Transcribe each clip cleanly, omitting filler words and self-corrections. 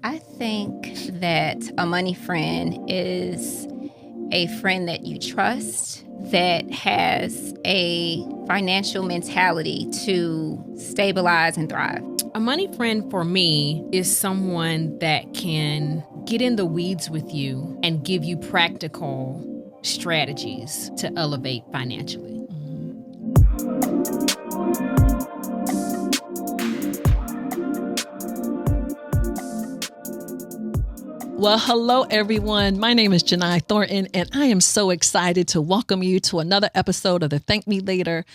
I think that a money friend is a friend that you trust, that has a financial mentality to stabilize and thrive. A money friend for me is someone that can get in the weeds with you and give you practical strategies to elevate financially. Well, hello, everyone. My name is Jini Thornton, and I am so excited to welcome you to another episode of the Thank Me Later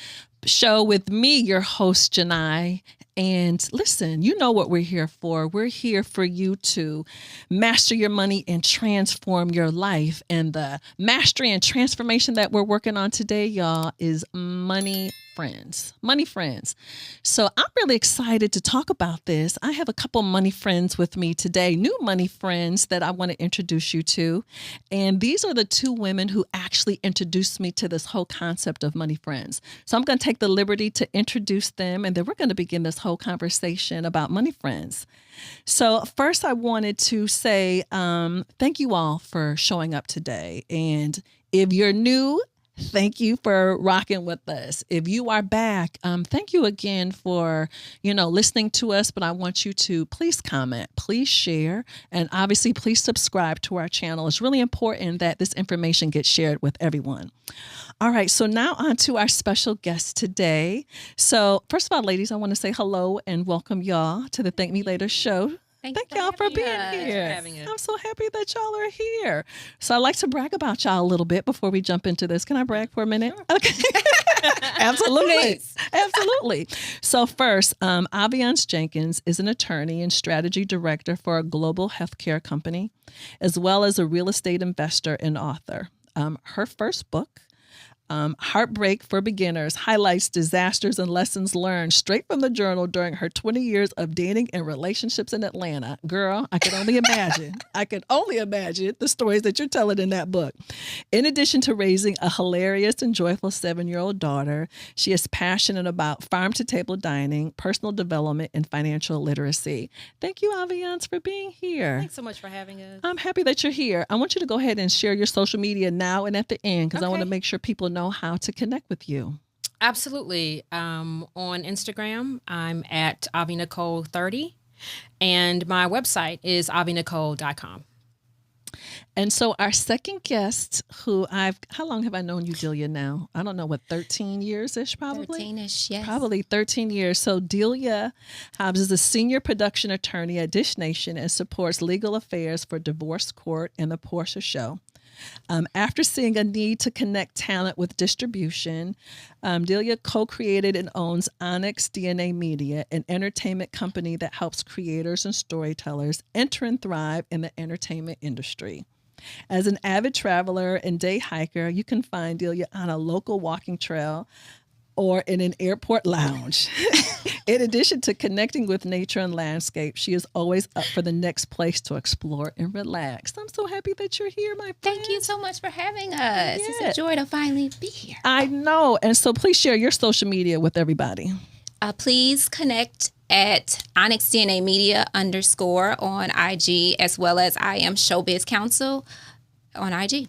show with me, your host, Jini. And listen, you know what we're here for. We're here for you to master your money and transform your life. And the mastery and transformation that we're working on today, y'all, is money friends. Money friends. So I'm really excited to talk about this. I have a couple money friends with me today, new money friends that I want to introduce you to. And these are the two women who actually introduced me to this whole concept of money friends. So I'm going to take the liberty to introduce them, and then we're going to begin this whole conversation about money friends. So first I wanted to say thank you all for showing up today. And if you're new, thank you for rocking with us. If you are back, thank you again for, listening to us. But I want you to please comment, please share, and obviously please subscribe to our channel. It's really important that this information gets shared with everyone. All right, so now on to our special guest today. So first of all, ladies, I want to say hello and welcome y'all to the Thank Me Later show. Thank y'all for being here. I'm so happy that y'all are here. So I like to brag about y'all a little bit before we jump into this. Can I brag for a minute? Sure. Okay. Absolutely. Absolutely. So first, Aviance Jenkins is an attorney and strategy director for a global healthcare company, as well as a real estate investor and author. Her first book, Heartbreak for Beginners, highlights disasters and lessons learned straight from the journal during her 20 years of dating and relationships in Atlanta. Girl, I can only imagine. I can only imagine the stories that you're telling in that book. In addition to raising a hilarious and joyful 7-year-old daughter, she is passionate about farm-to-table dining, personal development, and financial literacy. Thank you, Aviance, for being here. Thanks so much for having us. I'm happy that you're here. I want you to go ahead and share your social media now and at the end, because I want to make sure people know how to connect with you. Absolutely. On Instagram, I'm at AviNicole30, and my website is avinicole.com. And so our second guest, how long have I known you, Delia, now? I don't know, 13 years-ish probably? 13-ish, yes. Probably 13 years. So Delia Hobbs is a senior production attorney at Dish Nation and supports legal affairs for Divorce Court and The Portia Show. After seeing a need to connect talent with distribution, Delia co-created and owns Onyx DNA Media, an entertainment company that helps creators and storytellers enter and thrive in the entertainment industry. As an avid traveler and day hiker, you can find Delia on a local walking trail or in an airport lounge. In addition to connecting with nature and landscape, she is always up for the next place to explore and relax. I'm so happy that you're here, my friend. Thank you so much for having us. Yeah. It's a joy to finally be here. I know. And so please share your social media with everybody. Please connect at Onyx DNA Media _ on IG, as well as I Am Showbiz Counsel on IG.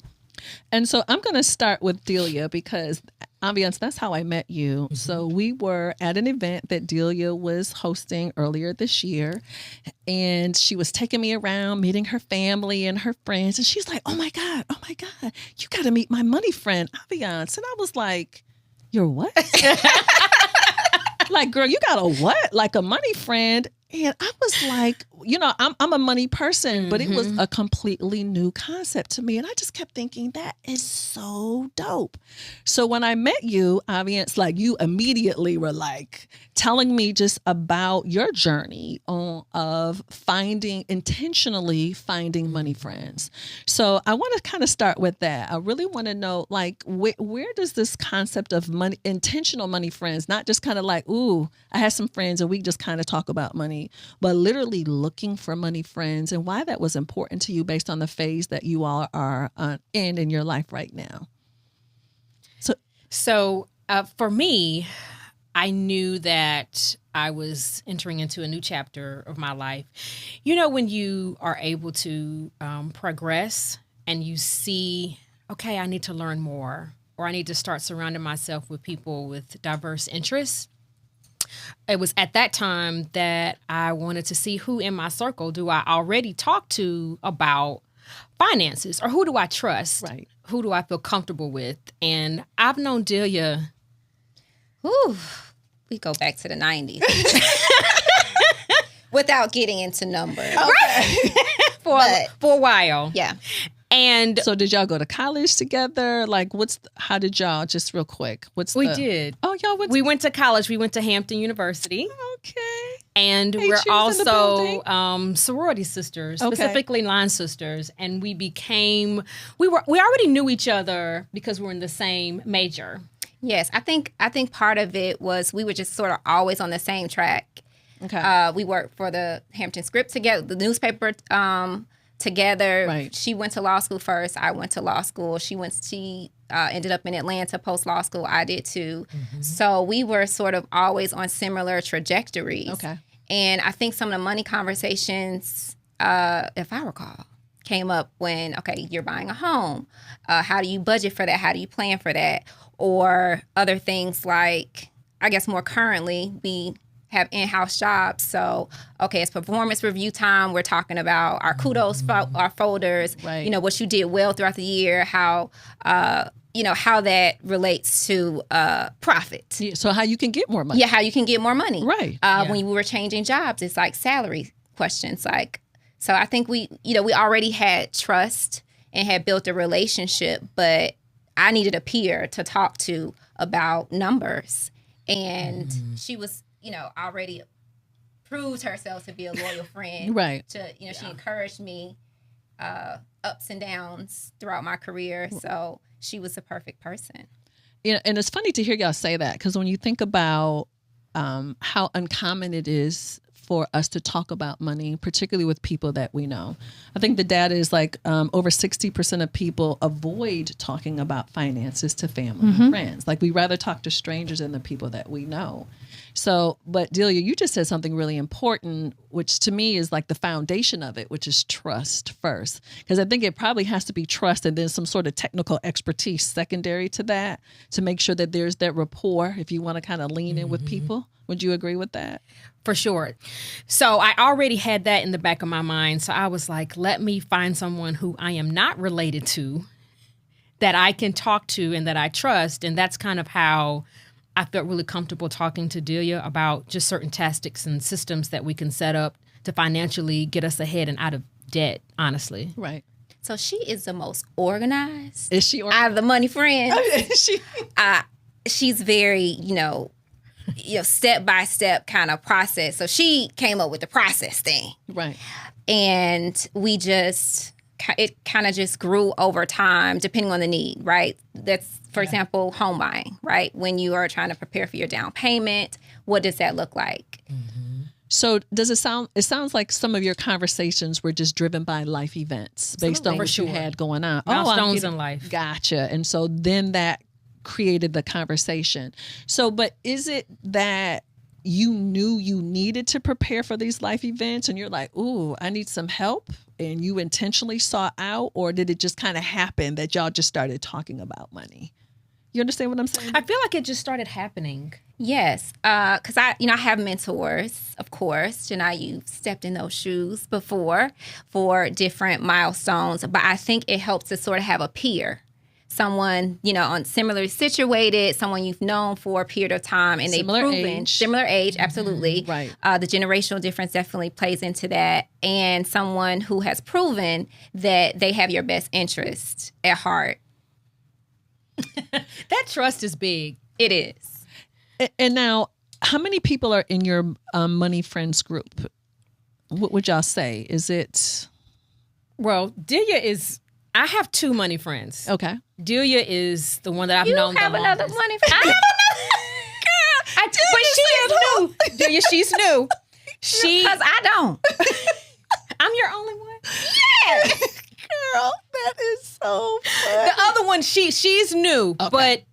And so I'm going to start with Delia because, Aviance, that's how I met you. Mm-hmm. So we were at an event that Delia was hosting earlier this year, and she was taking me around, meeting her family and her friends. And she's like, oh my God, you got to meet my money friend, Aviance. And I was like, you're what? Like, girl, you got a what? Like a money friend? And I was like, I'm a money person, but it was a completely new concept to me. And I just kept thinking, that is so dope. So when I met you, Aviance, like you immediately were like telling me just about your journey of intentionally finding money friends. So I want to kind of start with that. I really want to know, like, where does this concept of intentional money friends, not just kind of like, ooh, I had some friends and we just kind of talk about money, but literally looking for money friends, and why that was important to you based on the phase that you all are in your life right now. So for me, I knew that I was entering into a new chapter of my life. You know, when you are able to progress and you see, okay, I need to learn more, or I need to start surrounding myself with people with diverse interests. It was at that time that I wanted to see who in my circle do I already talk to about finances, or who do I trust? Right. Who do I feel comfortable with? And I've known Delia. Ooh, we go back to the 90s. Without getting into numbers. Okay. for a while. Yeah. And So did y'all go to college together? Like, how did y'all, just real quick, we did. Oh, y'all went We went to college. We went to Hampton University. Okay. And Hey, we're she was in the also sorority sisters, Okay. specifically line sisters. And we already knew each other because we were in the same major. Yes, I think part of it was we were just sort of always on the same track. Okay. We worked for the Hampton Script together, the newspaper together. Right. She went to law school first. I went to law school. She ended up in Atlanta post law school. I did too. Mm-hmm. So we were sort of always on similar trajectories. Okay. And I think some of the money conversations, if I recall, came up when, okay, you're buying a home. How do you budget for that? How do you plan for that? Or other things like, I guess more currently, we have in-house jobs. So, okay, it's performance review time. We're talking about our kudos, our folders, Right. you know, what you did well throughout the year, how that relates to profit. Yeah, so how you can get more money. Yeah, how you can get more money. Right. When we were changing jobs, it's like salary questions. Like, so I think we already had trust and had built a relationship, but I needed a peer to talk to about numbers. And she was, already proved herself to be a loyal friend. Right. She encouraged me ups and downs throughout my career. So she was the perfect person. Yeah, and it's funny to hear y'all say that, because when you think about how uncommon it is for us to talk about money, particularly with people that we know. I think the data is like over 60% of people avoid talking about finances to family and friends. Like, we rather talk to strangers than the people that we know. So, but Delia, you just said something really important, which to me is like the foundation of it, which is trust first. Because I think it probably has to be trust and then some sort of technical expertise secondary to that, to make sure that there's that rapport if you want to kind of lean in with people. Would you agree with that? For sure. So I already had that in the back of my mind. So I was like, let me find someone who I am not related to, that I can talk to and that I trust. And that's kind of how I felt really comfortable talking to Delia about just certain tactics and systems that we can set up to financially get us ahead and out of debt, honestly. Right. So she is the most organized. Is she out of the money friends? she? She's very, step by step kind of process. So she came up with the process thing. Right. And it kind of just grew over time, depending on the need, right? That's, for example, home buying, right? When you are trying to prepare for your down payment, what does that look like? So it sounds like some of your conversations were just driven by life events based on what you had going on. Milestones in life. Gotcha. And so then that created the conversation. So, but is it that you knew you needed to prepare for these life events and you're like, ooh, I need some help, and you intentionally sought out, or did it just kind of happen that y'all just started talking about money? You understand what I'm saying? I feel like it just started happening. Yes, because I have mentors, of course. Janai, you've stepped in those shoes before for different milestones, but I think it helps to sort of have a peer, someone, on similarly situated, someone you've known for a period of time, and they've proven similar age, absolutely. Right. The generational difference definitely plays into that, and someone who has proven that they have your best interest at heart. That trust is big. It is. And now, how many people are in your money friends group? What would y'all say? Is it? Well, Delia is. I have two money friends. Okay. Delia is the one that I've known the longest. You have another money friend. I have another. But she is new. Delia, she's new. Because I don't. I'm your only one. Yes. Girl, that is so funny. The other one, she's new, Okay. but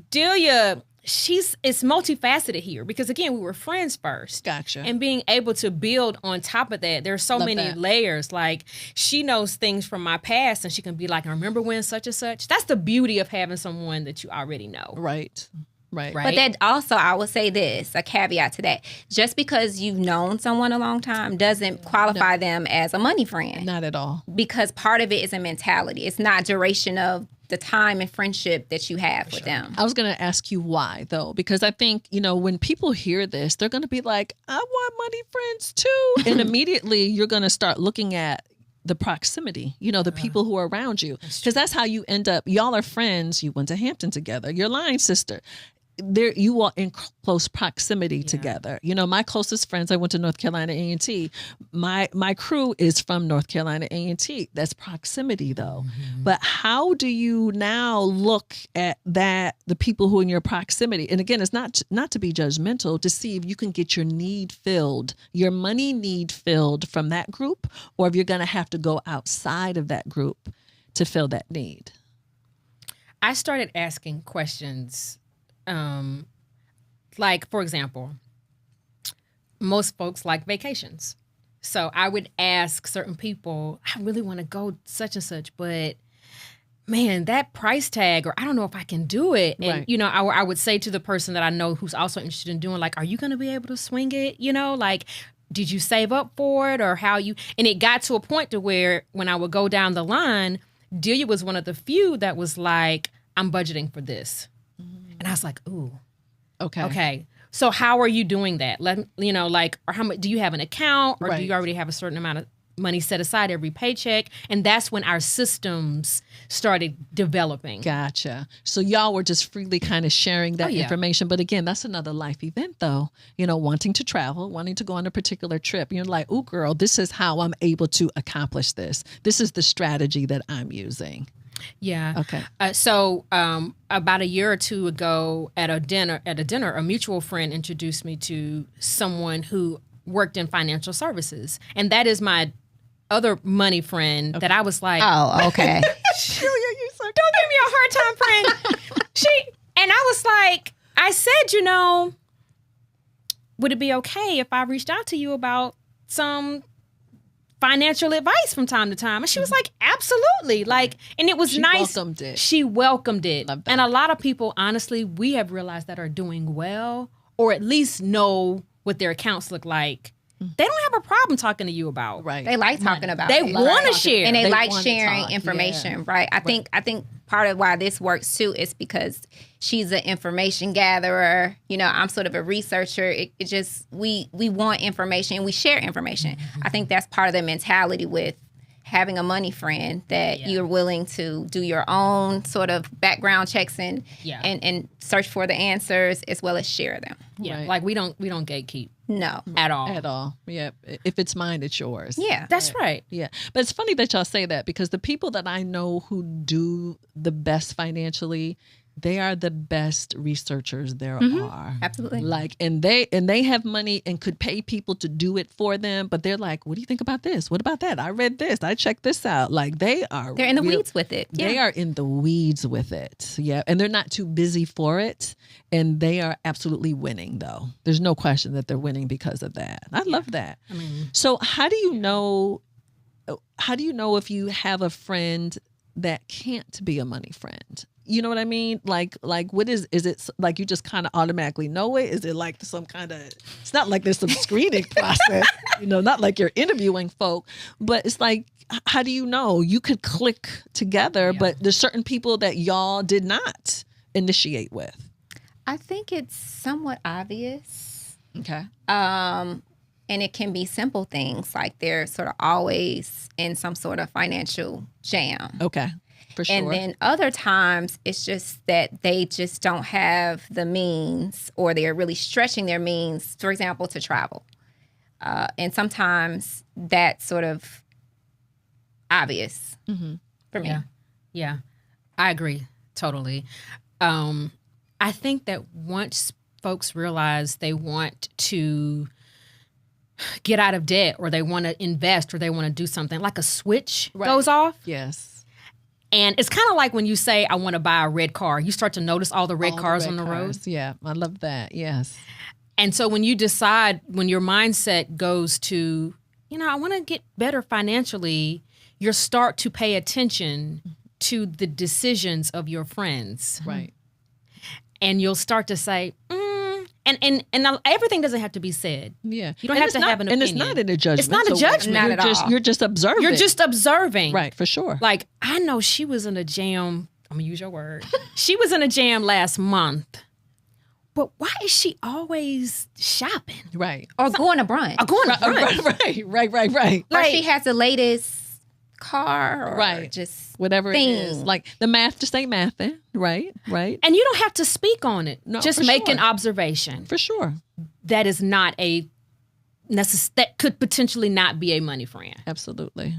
Delia, it's multifaceted here because again, we were friends first. Gotcha. And being able to build on top of that, there's so many layers. Like she knows things from my past and she can be like, I remember when such and such. That's the beauty of having someone that you already know. Right. But that also, I will say this, a caveat to that. Just because you've known someone a long time doesn't qualify them as a money friend. Not at all. Because part of it is a mentality. It's not duration of the time and friendship that you have with them. I was going to ask you why, though, because I think, when people hear this, they're going to be like, I want money friends too. And immediately you're going to start looking at the proximity, the people who are around you. Because that's how you end up. Y'all are friends. You went to Hampton together. Your line sister. There, you are in close proximity together. My closest friends, I went to North Carolina A&T. My crew is from North Carolina A&T. That's proximity, though. Mm-hmm. But how do you now look at that, the people who are in your proximity? And again, it's not to be judgmental, to see if you can get your need filled, your money need filled from that group, or if you're going to have to go outside of that group to fill that need. I started asking questions. Like, for example, most folks like vacations. So I would ask certain people, I really want to go such and such, but man, that price tag, or I don't know if I can do it. And, Right. I would say to the person that I know who's also interested in doing, like, are you going to be able to swing it? Like, did you save up for it or how you, and it got to a point to where when I would go down the line, Delia was one of the few that was like, I'm budgeting for this. And I was like, ooh, okay. So how are you doing that? Or how much do you have an account, or do you already have a certain amount of money set aside every paycheck? And that's when our systems started developing. Gotcha. So y'all were just freely kind of sharing that information. But again, that's another life event, though. Wanting to travel, wanting to go on a particular trip. You're like, ooh, girl, this is how I'm able to accomplish this. This is the strategy that I'm using. Yeah. Okay. So about a year or two ago at a dinner, a mutual friend introduced me to someone who worked in financial services. And that is my other money friend that I was like, oh, okay. Don't give me a hard time, friend. And I was like, I said, would it be okay if I reached out to you about some financial advice from time to time? And she was like, absolutely. And it was nice. She welcomed it. And a lot of people, honestly, we have realized that are doing well, or at least know what their accounts look like. They don't have a problem talking to you about. Right. They like talking about They it. want to share. And they like sharing information, right? I think part of why this works too is because she's an information gatherer. I'm sort of a researcher. It just, we want information and we share information. Mm-hmm. I think that's part of the mentality with having a money friend, that you're willing to do your own sort of background checks and search for the answers as well as share them. Yeah. Right. Like we don't gatekeep. No. At all. At all. Yeah. If it's mine, it's yours. Yeah. That's right. Yeah. But it's funny that y'all say that, because the people that I know who do the best financially, they are the best researchers there are. Absolutely. And they have money and could pay people to do it for them, but they're like, what do you think about this? What about that? I read this. I checked this out. They're in the weeds with it. They are in the weeds with it. Yeah. And they're not too busy for it. And they are absolutely winning, though. There's no question that they're winning because of that. I love that. So how do you know if you have a friend that can't be a money friend? You know what I mean? What is it like you just kind of automatically know it? Is it like some kind of, it's not like there's some screening process, not like you're interviewing folk, but it's like, how do you know? You could click together, but there's certain people that y'all did not initiate with. I think it's somewhat obvious. Okay. And it can be simple things, like they're sort of always in some sort of financial jam. Okay. For sure. And then other times it's just that they just don't have the means, or they're really stretching their means, for example, to travel. And sometimes that's sort of obvious for me. Yeah, I agree totally. I think that once folks realize they want to get out of debt, or they want to invest, or they want to do something, like a switch goes off. Yes. And it's kind of like when you say, I want to buy a red car, you start to notice all the red cars on the road. Yeah, I love that. Yes. And so when you decide, when your mindset goes to, I want to get better financially, you'll start to pay attention to the decisions of your friends. Right. And you'll start to say, and everything doesn't have to be said. Yeah. You don't have to have an opinion. And it's not in a judgment. It's not a judgment. Not at all. You're just observing. You're just observing. Right, for sure. Like, I know she was in a jam. I'm going to use your word. She was in a jam last month. But why is she always shopping? Right. Or going to brunch. Or going to brunch. Right. Or she has the latest car or just whatever thing. It is. Like the math just ain't mathing. Right. And you don't have to speak on it. No, just make an observation. For sure. That is not that could potentially not be a money friend. Absolutely.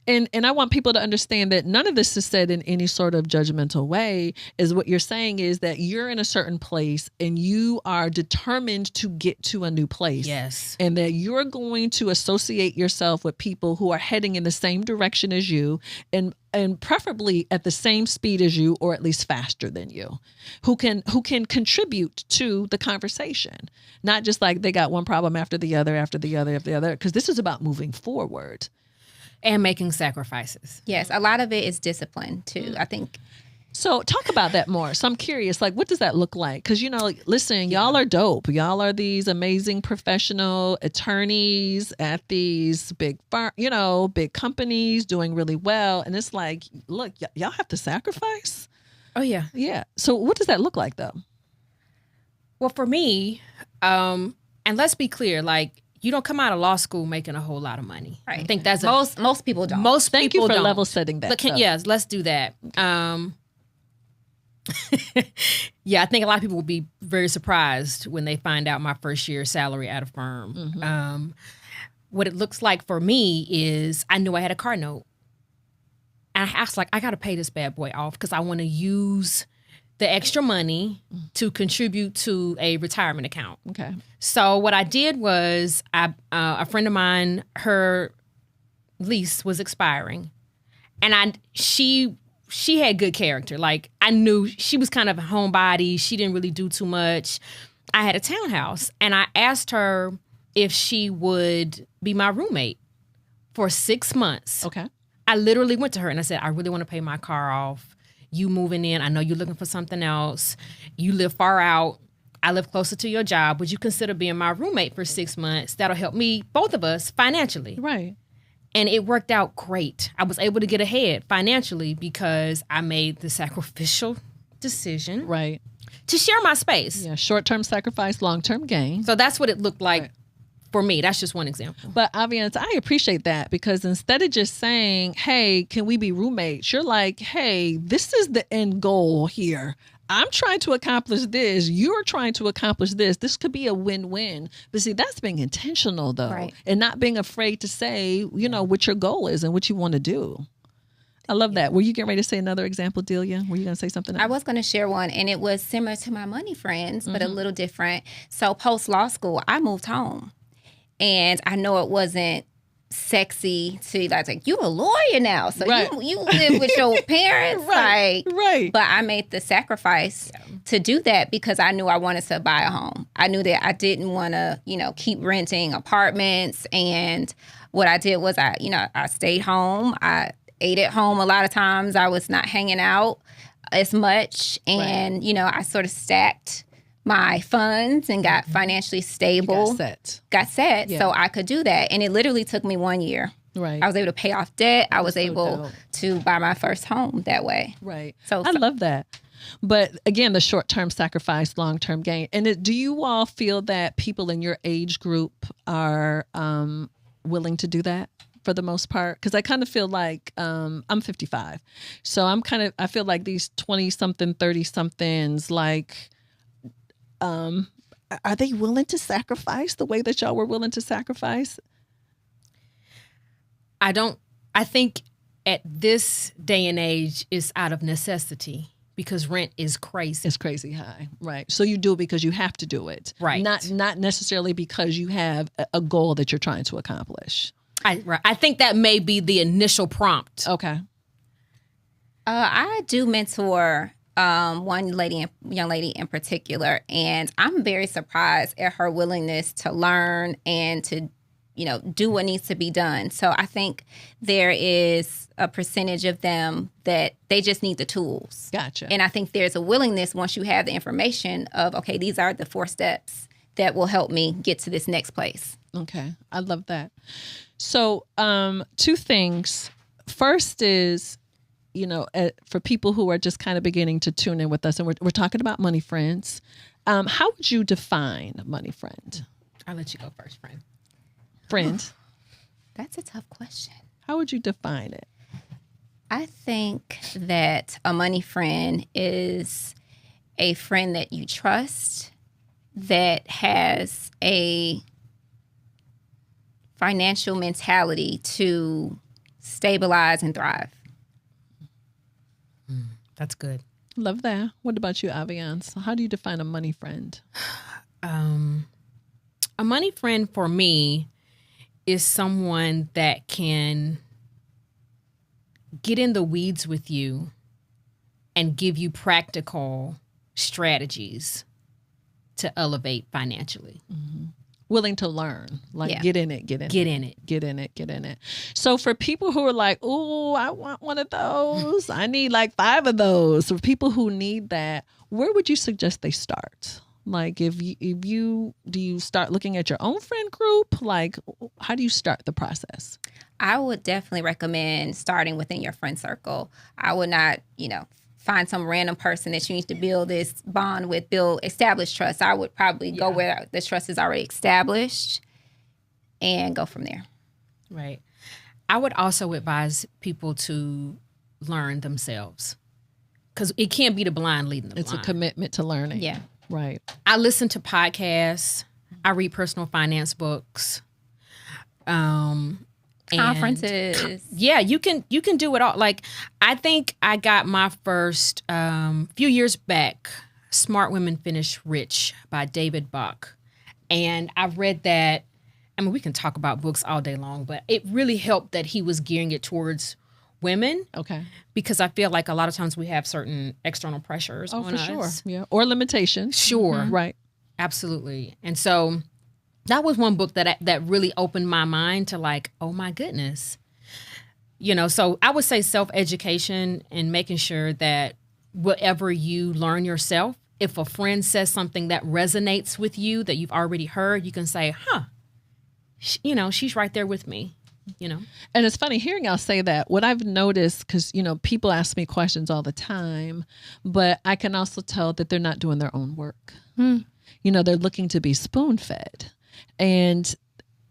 And I want people to understand that none of this is said in any sort of judgmental way. Is what you're saying is that you're in a certain place and you are determined to get to a new place. Yes. And that you're going to associate yourself with people who are heading in the same direction as you and preferably at the same speed as you, or at least faster than you, who can contribute to the conversation. Not just like they got one problem after the other, because this is about moving forward. And making sacrifices. Yes, a lot of it is discipline too, I think. So talk about that more. So I'm curious, like, what does that look like? Because, listen, y'all are dope. Y'all are these amazing professional attorneys at these big big companies doing really well. And it's like, look, y'all have to sacrifice. Oh, yeah. Yeah. So what does that look like, though? Well, for me, and let's be clear, like, you don't come out of law school making a whole lot of money. Right. I think that's most people don't. Most Thank people you for don't. level setting that. Yes, let's do that. Yeah, I think a lot of people will be very surprised when they find out my first year salary at a firm. Mm-hmm. What it looks like for me is I knew I had a car note. And I was like, I got to pay this bad boy off because I want to use the extra money to contribute to a retirement account. Okay. So what I did was a friend of mine, her lease was expiring, and she had good character. Like, I knew she was kind of a homebody. She didn't really do too much. I had a townhouse, and I asked her if she would be my roommate for 6 months. Okay. I literally went to her and I said, I really want to pay my car off. You moving in, I know you're looking for something else. You live far out. I live closer to your job. Would you consider being my roommate for 6 months? That'll help me, both of us, financially. Right. And it worked out great. I was able to get ahead financially because I made the sacrificial decision Right. to share my space. Yeah. Short-term sacrifice, long-term gain. So that's what it looked like for me. That's just one example. But Aviance, I appreciate that because instead of just saying, hey, can we be roommates? You're like, hey, this is the end goal here. I'm trying to accomplish this. You're trying to accomplish this. This could be a win-win. But see, that's being intentional, though, Right. and not being afraid to say, what your goal is and what you want to do. I love that. Were you getting ready to say another example, Delia? Were you going to say something else? I was going to share one, and it was similar to my money friends, but a little different. So post-law school, I moved home. And I know it wasn't sexy to like, you a lawyer now. So Right. you live with your parents. Right. But I made the sacrifice to do that because I knew I wanted to buy a home. I knew that I didn't want to, keep renting apartments. And what I did was I stayed home. I ate at home a lot of times. I was not hanging out as much. And, I sort of stacked my funds and got financially stable. Got set Yeah. so I could do that. And it literally took me 1 year. Right. I was able to pay off debt. I was so able dope. to buy my first home that way. Right. So I love that. But again, the short-term sacrifice, long-term gain. And do you all feel that people in your age group are willing to do that for the most part? Because I kind of feel like I'm 55. So I feel like these 20-something, 30-somethings, like, are they willing to sacrifice the way that y'all were willing to sacrifice? I think at this day and age, it's out of necessity because rent is crazy. It's crazy high. Right. So you do it because you have to do it. Right. Not necessarily because you have a goal that you're trying to accomplish. I think that may be the initial prompt. Okay. I do mentor one young lady in particular, and I'm very surprised at her willingness to learn and to, do what needs to be done. So I think there is a percentage of them that they just need the tools. Gotcha. And I think there's a willingness once you have the information of, okay, these are the 4 steps that will help me get to this next place. Okay. I love that. So 2 things. First is, for people who are just kind of beginning to tune in with us, and we're talking about money friends. How would you define money friend? I'll let you go first, friend. Friend. That's a tough question. How would you define it? I think that a money friend is a friend that you trust, that has a financial mentality to stabilize and thrive. That's good. Love that. What about you, Aviance? How do you define a money friend? A money friend for me is someone that can get in the weeds with you and give you practical strategies to elevate financially. Mm-hmm. Willing to learn, get in it. So for people who are like, oh, I want one of those, I need like 5 of those. For people who need that, where would you suggest they start? Like do you start looking at your own friend group? Like, how do you start the process? I would definitely recommend starting within your friend circle. I would not, find some random person that you need to build this bond with, establish trust. I would probably go where the trust is already established and go from there. Right. I would also advise people to learn themselves, because it can't be the blind leading the blind. It's a commitment to learning. Yeah. Right. I listen to podcasts. I read personal finance books. Conferences. You can do it all. Like, I think I got my first few years back, Smart Women Finish Rich by David Bach. And I read that. I mean, we can talk about books all day long, but it really helped that he was gearing it towards women. Okay. Because I feel like a lot of times we have certain external pressures on us. Sure. Yeah. Or limitations. Sure. Mm-hmm. Right. Absolutely. And so that was one book that really opened my mind to like, oh my goodness. So I would say self-education and making sure that whatever you learn yourself, if a friend says something that resonates with you that you've already heard, you can say, she's right there with me. And it's funny hearing y'all say that. What I've noticed, because, people ask me questions all the time, but I can also tell that they're not doing their own work. They're looking to be spoon-fed. And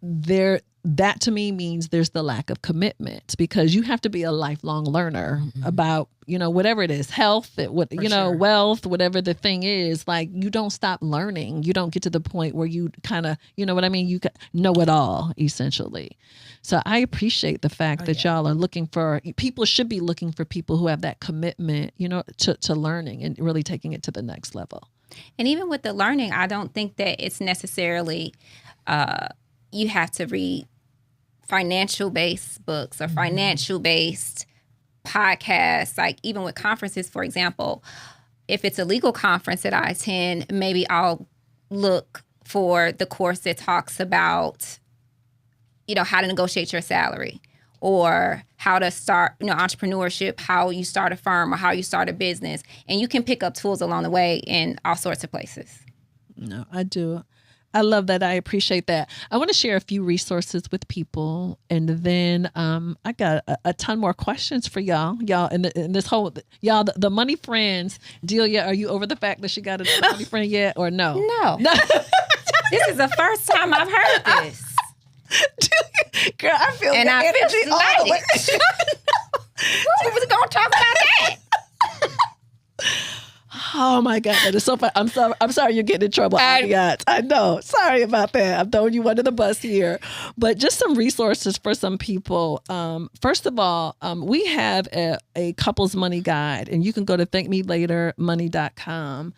that to me means there's the lack of commitment, because you have to be a lifelong learner about, whatever it is, health, sure. wealth, whatever the thing is. Like, you don't stop learning. You don't get to the point where you kind of, you know it all, essentially. So I appreciate the fact that y'all are people should be looking for people who have that commitment, to learning and really taking it to the next level. And even with the learning, I don't think that it's necessarily you have to read financial-based books or financial-based podcasts. Like, even with conferences, for example, if it's a legal conference that I attend, maybe I'll look for the course that talks about, how to negotiate your salary, or how to start, entrepreneurship, how you start a firm or how you start a business. And you can pick up tools along the way in all sorts of places. No, I do. I love that. I appreciate that. I want to share a few resources with people, and then I got a ton more questions for y'all. Y'all, in this whole, the money friends. Delia, are you over the fact that she got a money friend yet, or no? No. This is the first time I've heard this. Girl, I feel and I feel slighted. We was gonna talk about that. Oh my God, that is so fun. I'm sorry you're getting in trouble. I know. Sorry about that. I'm throwing you under the bus here. But just some resources for some people. First of all, we have a couples money guide, and you can go to thankmelatermoney.com.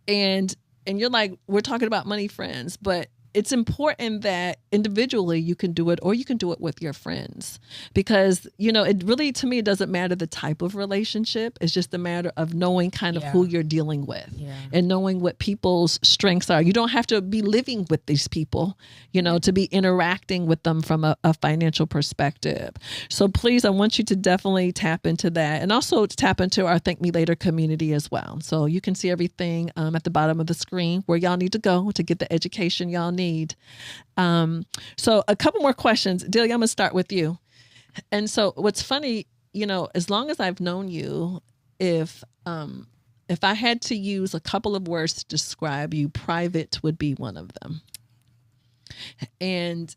And you're like, we're talking about money friends, but it's important that individually you can do it, or you can do it with your friends, because, it really, to me, it doesn't matter the type of relationship. It's just a matter of knowing kind of who you're dealing with and knowing what people's strengths are. You don't have to be living with these people, to be interacting with them from a financial perspective. So please, I want you to definitely tap into that, and also tap into our Thank Me Later community as well. So you can see everything at the bottom of the screen where y'all need to go to get the education y'all need. So a couple more questions. Delia, I'm going to start with you. And so what's funny, as long as I've known you, if I had to use a couple of words to describe you, private would be one of them. And,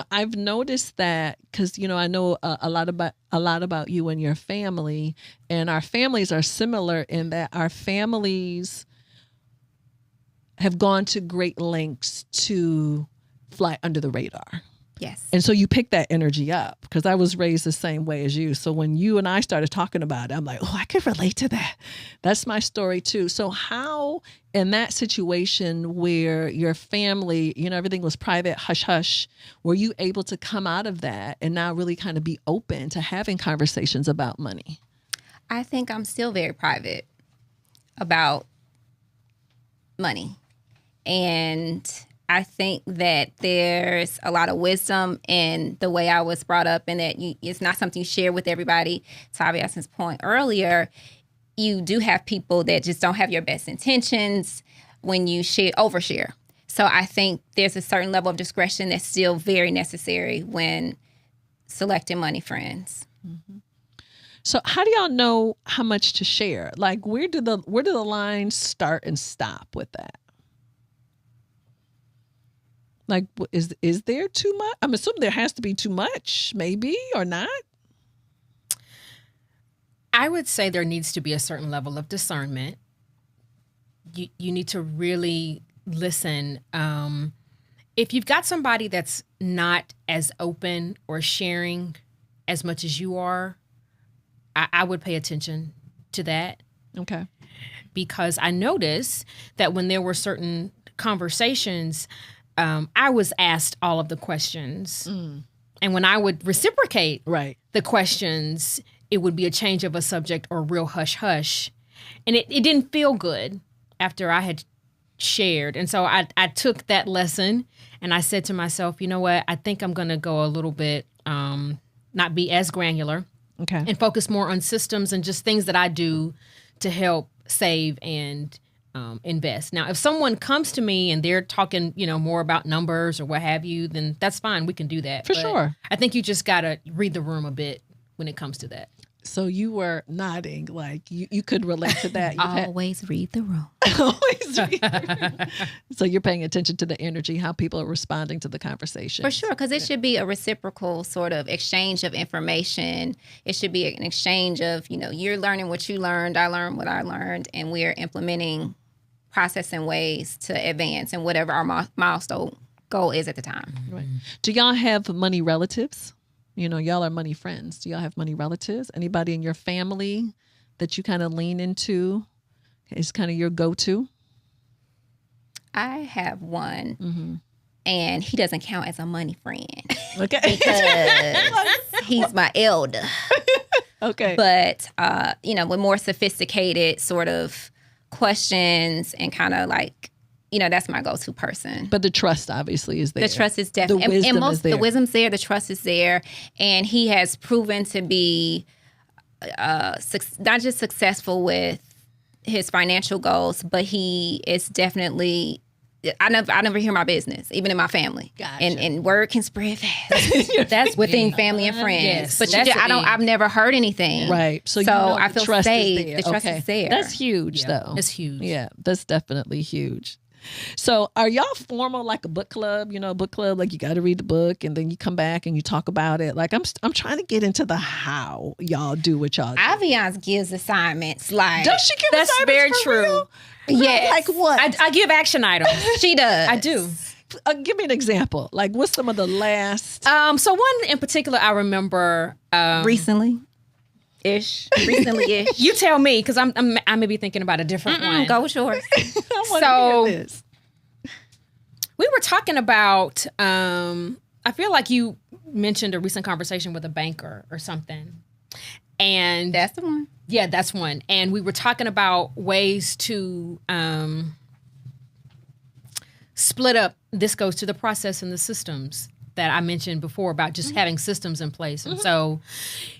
I've noticed that because, I know a lot about you and your family, and our families are similar in that our families have gone to great lengths to fly under the radar. Yes. And so you pick that energy up, because I was raised the same way as you. So when you and I started talking about it, I'm like, I could relate to that. That's my story too. So how, in that situation where your family, everything was private, hush, hush, were you able to come out of that and now really kind of be open to having conversations about money? I think I'm still very private about money. And I think that there's a lot of wisdom in the way I was brought up, and that it's not something you share with everybody. To Aviance's point earlier, you do have people that just don't have your best intentions when you overshare. So I think there's a certain level of discretion that's still very necessary when selecting money friends. Mm-hmm. So how do y'all know how much to share? Like, where do the lines start and stop with that? Like, is there too much? I'm assuming there has to be too much, maybe, or not? I would say there needs to be a certain level of discernment. You need to really listen. If you've got somebody that's not as open or sharing as much as you are, I would pay attention to that. Okay. Because I noticed that when there were certain conversations, I was asked all of the questions. And when I would reciprocate the questions, it would be a change of a subject or real hush-hush. And it didn't feel good after I had shared. And so I took that lesson and I said to myself, you know what, I think I'm going to go a little bit, not be as granular. Okay. And focus more on systems and just things that I do to help save and invest. Now, if someone comes to me and they're talking, more about numbers or what have you, then that's fine. We can do that. For sure. I think you just got to read the room a bit when it comes to that. So you were nodding like you could relate to that. Always read the room. Always read the room. So you're paying attention to the energy, how people are responding to the conversation. For sure, because it should be a reciprocal sort of exchange of information. It should be an exchange of, you're learning what you learned, I learned what I learned, and we're implementing process and ways to advance and whatever our milestone goal is at the time. Right. Do y'all have money relatives? Y'all are money friends. Do y'all have money relatives? Anybody in your family that you kind of lean into is kind of your go-to? I have one, and he doesn't count as a money friend. Okay. Because he's my elder. Okay. But, with more sophisticated sort of questions and kind of like, that's my go-to person. But the trust obviously is there. The trust is definitely, the wisdom's there, the trust is there. And he has proven to be not just successful with his financial goals, but he is definitely, I never hear my business, even in my family. Gotcha. And word can spread fast. That's within family and friends. Yes, but I've never heard anything. Right. So I feel trust safe. The trust is there. That's huge though. It's huge. Yeah, that's definitely huge. So are y'all formal like a book club? Book club, like you got to read the book and then you come back and you talk about it. Like I'm trying to get into the how y'all do what y'all do. Aviance gives assignments. Like, does she give That's assignments very for true. real? yes. Like what? I give action items. She does. I do. Give me an example. Like what's some of the last? So one in particular I remember Recently-ish. You tell me, because I may be thinking about a different one. Go with yours. I want to hear this. We were talking about, I feel like you mentioned a recent conversation with a banker or something. And That's the one. Yeah, that's one. And we were talking about ways to split up. This goes to the process and the systems that I mentioned before about just having systems in place. And so,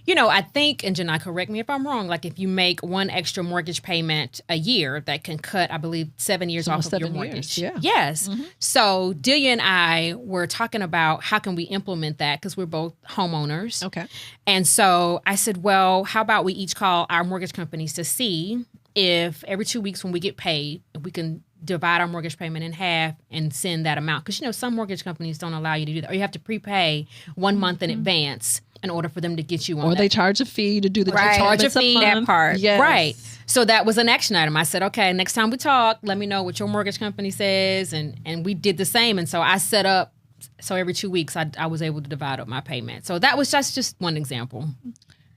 I think, and Jini, correct me if I'm wrong, like if you make one extra mortgage payment a year, that can cut, I believe, 7 years off of your mortgage. Yeah. Yes. So Delia and I were talking about how can we implement that because we're both homeowners. Okay. And so I said, well, how about we each call our mortgage companies to see if every 2 weeks when we get paid, if we can divide our mortgage payment in half and send that amount. Because, some mortgage companies don't allow you to do that. Or you have to prepay 1 month in advance in order for them to get you on. Or they charge a fee to do the Right. Charge a fee, that part. Yes. Right. So that was an action item. I said, okay, next time we talk, let me know what your mortgage company says. And we did the same. And so I set up, so every 2 weeks I was able to divide up my payment. So that was just one example.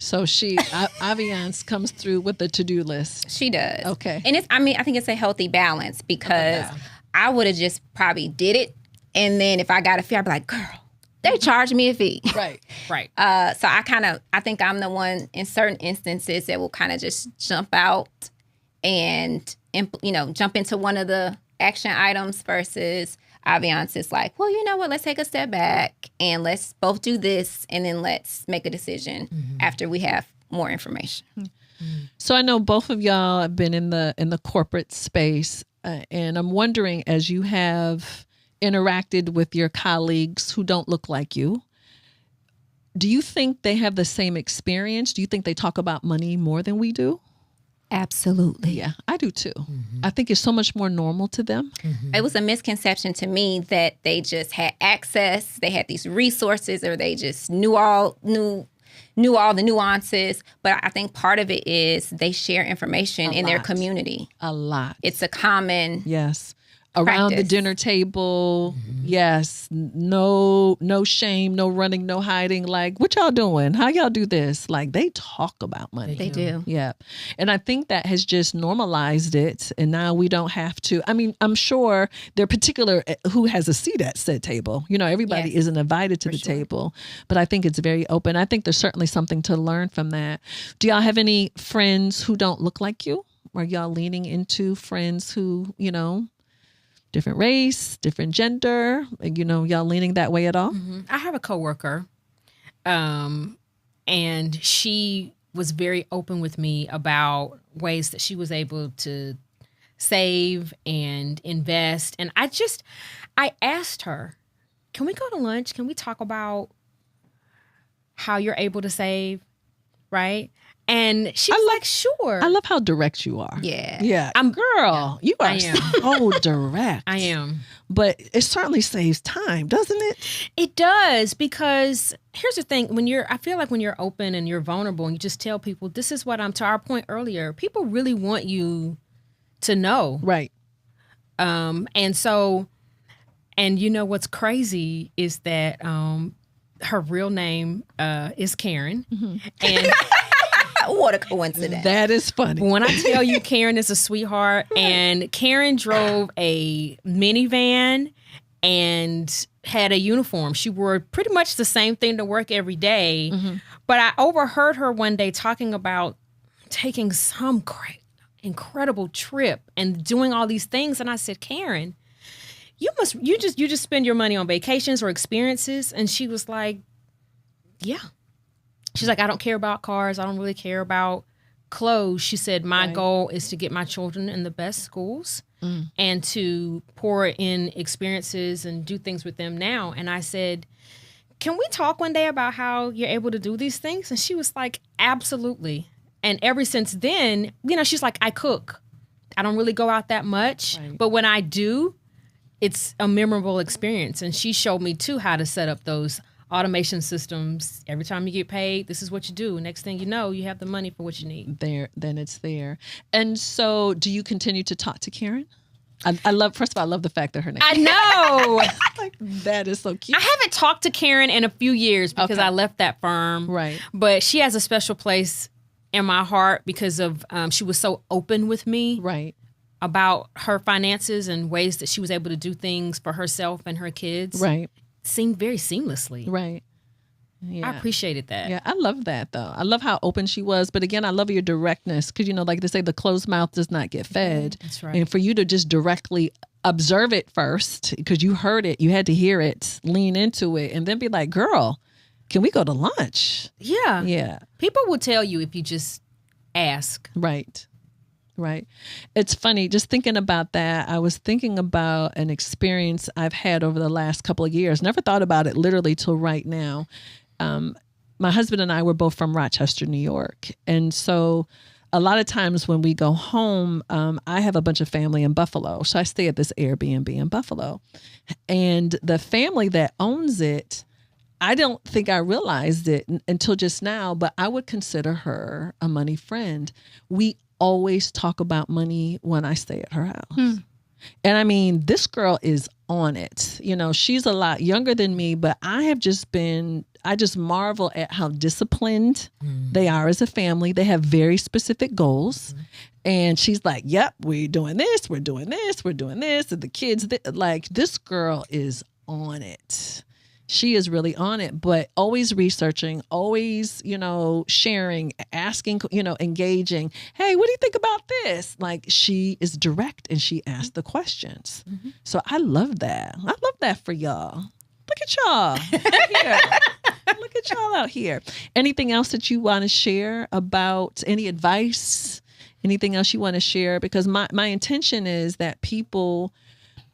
So Aviance comes through with the to-do list. She does. Okay. And I think it's a healthy balance because I would have just probably did it. And then if I got a fee, I'd be like, girl, they charged me a fee. Right. Right. So I think I'm the one in certain instances that will kind of just jump out and, jump into one of the action items versus Aviance is like, well, you know what? Let's take a step back and let's both do this. And then let's make a decision after we have more information. So I know both of y'all have been in the corporate space, and I'm wondering, as you have interacted with your colleagues who don't look like you, do you think they have the same experience? Do you think they talk about money more than we do? Absolutely. Yeah, I do too. I think it's so much more normal to them. It was a misconception to me that they just had access, they had these resources, or they just knew all the nuances. But I think part of it is they share information in their community. A lot. It's a common Yes. Around the practice. dinner table. Yes. No shame, no running, no hiding. Like, what y'all doing? How y'all do this? Like, they talk about money. They do. Yeah. And I think that has just normalized it. And now we don't have to. I mean, I'm sure they're particular who has a seat at said table. Everybody Yes, isn't invited to the table. But I think it's very open. I think there's certainly something to learn from that. Do y'all have any friends who don't look like you? Are y'all leaning into friends who, different race, different gender, y'all leaning that way at all? I have a coworker, and she was very open with me about ways that she was able to save and invest. And I asked her, can we go to lunch? Can we talk about how you're able to save? Right. And she's like, sure. I love how direct you are. Yeah. Yeah. Girl, you are so direct. I am. But it certainly saves time, doesn't it? It does, because here's the thing. I feel like when you're open and you're vulnerable and you just tell people, this is what to our point earlier, people really want you to know. Right. And what's crazy is that her real name is Karen. And What a coincidence. That is funny. when I tell you Karen is a sweetheart, and Karen drove a minivan and had a uniform. She wore pretty much the same thing to work every day. But I overheard her one day talking about taking some incredible trip and doing all these things. And I said, Karen, you just spend your money on vacations or experiences. And she was like, yeah. She's like, I don't care about cars. I don't really care about clothes. She said, my goal is to get my children in the best schools and to pour in experiences and do things with them now. And I said, can we talk one day about how you're able to do these things? And she was like, absolutely. And ever since then, she's like, I cook. I don't really go out that much. But when I do, it's a memorable experience. And she showed me, too, how to set up those automation systems. Every time you get paid, this is what you do. Next thing you know, you have the money for what you need. Then it's there. And so do you continue to talk to Karen? I love the fact that her name. I know. Like, that is so cute. I haven't talked to Karen in a few years because I left that firm. Right. But she has a special place in my heart because of she was so open with me. Right. about her finances and ways that she was able to do things for herself and her kids. Right. Seemed very seamlessly. Right. Yeah. I appreciated that. Yeah, I love that though. I love how open she was. But again, I love your directness because, like they say, the closed mouth does not get fed. That's right. And for you to just directly observe it first because you heard it, you had to hear it, lean into it, and then be like, girl, can we go to lunch? Yeah. Yeah. People will tell you if you just ask. Right. Right. It's funny, just thinking about that. I was thinking about an experience I've had over the last couple of years. Never thought about it literally till right now. My husband and I were both from Rochester, New York. And so a lot of times when we go home, I have a bunch of family in Buffalo. So I stay at this Airbnb in Buffalo. And the family that owns it, I don't think I realized it until just now, but I would consider her a money friend. We always talk about money when I stay at her house. And I mean, this girl is on it. She's a lot younger than me, but I just marvel at how disciplined they are as a family. They have very specific goals. And she's like, yep, we're doing this, we're doing this, we're doing this. And the kids, this girl is on it. She is really on it, but always researching, always, sharing, asking, engaging. Hey, what do you think about this? Like, she is direct and she asks the questions. So I love that. I love that for y'all. Look at y'all out here. Look at y'all out here. Anything else that you want to share about any advice? Anything else you want to share? Because my intention is that people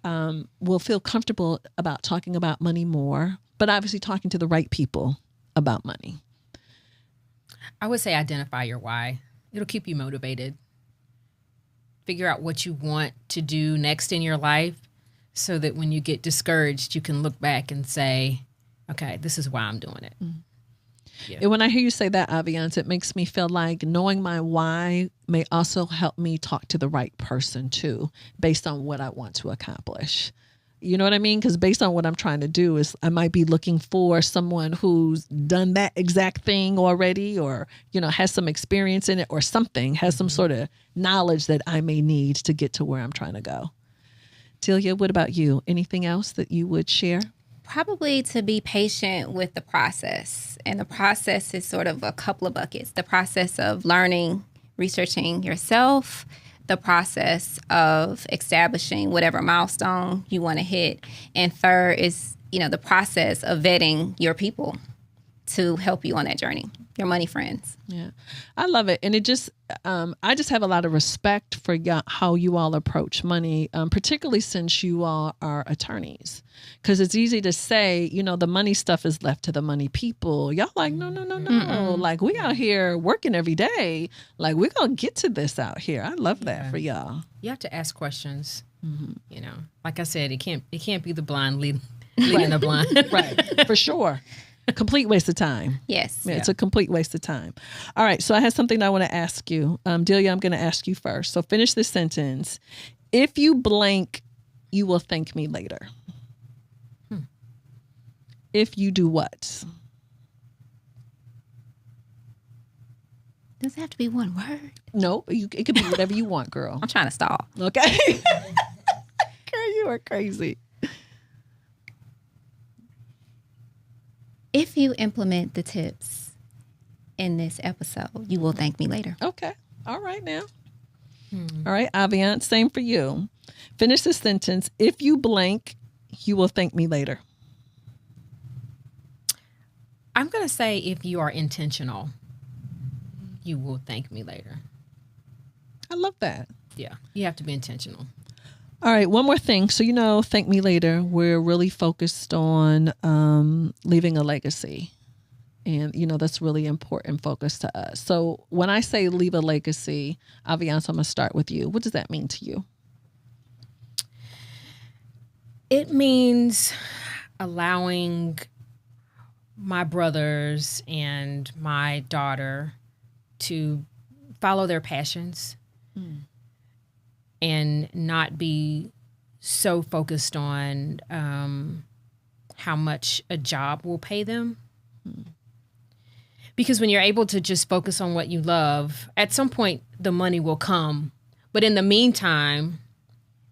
will feel comfortable about talking about money more, but obviously talking to the right people about money. I would say identify your why. It'll keep you motivated. Figure out what you want to do next in your life so that when you get discouraged, you can look back and say, okay, this is why I'm doing it. Yeah. And when I hear you say that, Aviance, it makes me feel like knowing my why may also help me talk to the right person too, based on what I want to accomplish. You know what I mean? Because based on what I'm trying to do is I might be looking for someone who's done that exact thing already, or, has some experience in it or something, has some sort of knowledge that I may need to get to where I'm trying to go. Delia, what about you? Anything else that you would share? Probably to be patient with the process. And the process is sort of a couple of buckets. The process of learning, researching yourself, the process of establishing whatever milestone you want to hit. And third is, the process of vetting your people to help you on that journey, your money friends. Yeah, I love it. And it just, I just have a lot of respect for how you all approach money, particularly since you all are attorneys. Because it's easy to say, the money stuff is left to the money people. Y'all like, no. Mm-mm. Like, we out here working every day. Like, we're going to get to this out here. I love that for y'all. You have to ask questions. Like I said, it can't be the blind leading the blind. Right, for sure. A complete waste of time. Yes. Yeah, it's a complete waste of time. All right. So I have something I want to ask you. Delia, I'm going to ask you first. So finish this sentence. If you blank, you will thank me later. If you do what? Does it have to be one word? No, it could be whatever you want, girl. I'm trying to stall. Okay. Girl, you are crazy. If you implement the tips in this episode, you will thank me later. Okay. All right now. All right, Aviance, same for you. Finish the sentence. If you blank, you will thank me later. I'm going to say if you are intentional, you will thank me later. I love that. Yeah, you have to be intentional. All right, one more thing. So, thank me later. We're really focused on leaving a legacy. And, that's really important focus to us. So when I say leave a legacy, Aviance, I'm going to start with you. What does that mean to you? It means allowing my brothers and my daughter to follow their passions and not be so focused on how much a job will pay them. Because when you're able to just focus on what you love, at some point the money will come, But in the meantime,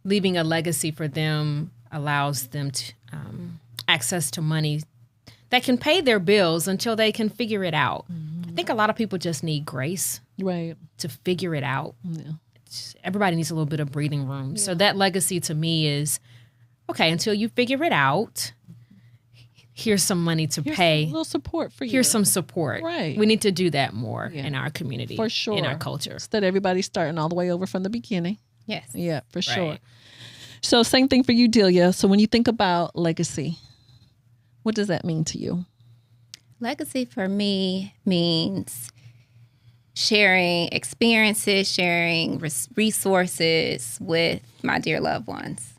leaving a legacy for them allows them to access to money that can pay their bills until they can figure it out. I think a lot of people just need grace to figure it out. Yeah. Everybody needs a little bit of breathing room. Yeah. So that legacy to me is, okay, until you figure it out, here's some money to pay. A little support for you. Here's some support. Right. We need to do that more in our community. For sure. In our culture. Instead of everybody starting all the way over from the beginning. Yes. Yeah, for sure. So same thing for you, Delia. So when you think about legacy, what does that mean to you? Legacy for me means sharing experiences, sharing resources with my dear loved ones.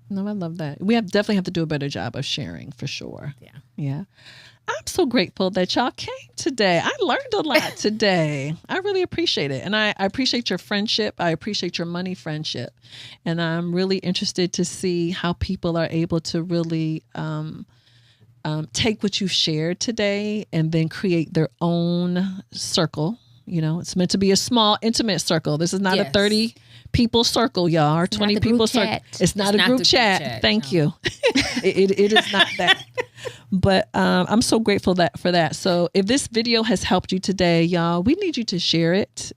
No, I love that. We definitely have to do a better job of sharing, for sure. Yeah. I'm so grateful that y'all came today. I learned a lot today. I really appreciate it. And I appreciate your friendship. I appreciate your money friendship. And I'm really interested to see how people are able to really take what you've shared today and then create their own circle. You know, it's meant to be a small, intimate circle. This is not a 30 people circle, y'all, or 20 people circle. It's not a group chat. Thank you. It is not that. But I'm so grateful for that. So if this video has helped you today, y'all, we need you to share it,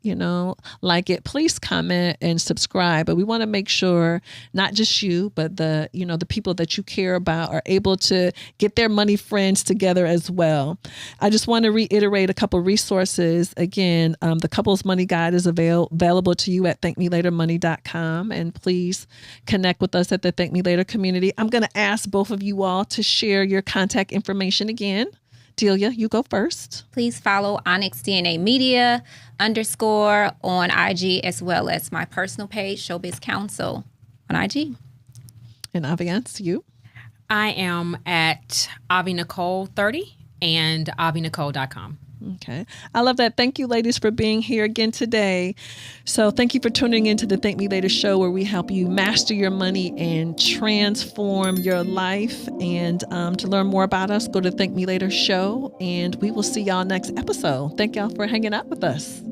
like it. Please comment and subscribe. But we want to make sure not just you, but the people that you care about are able to get their money friends together as well. I just want to reiterate a couple resources. Again, the Couples Money Guide is available to you at thankmelatermoney.com. And please connect with us at the Thank Me Later community. I'm going to ask both of you all to share your contact information again. Delia, you go first. Please follow Onyx DNA Media _ on IG, as well as my personal page, Showbiz Counsel, on IG. And Aviance, you? I am at AviNicole30 and AviNicole.com. Okay. I love that. Thank you, ladies, for being here again today. So thank you for tuning into the Thank Me Later show, where we help you master your money and transform your life. And to learn more about us, go to Thank Me Later show, and we will see y'all next episode. Thank y'all for hanging out with us.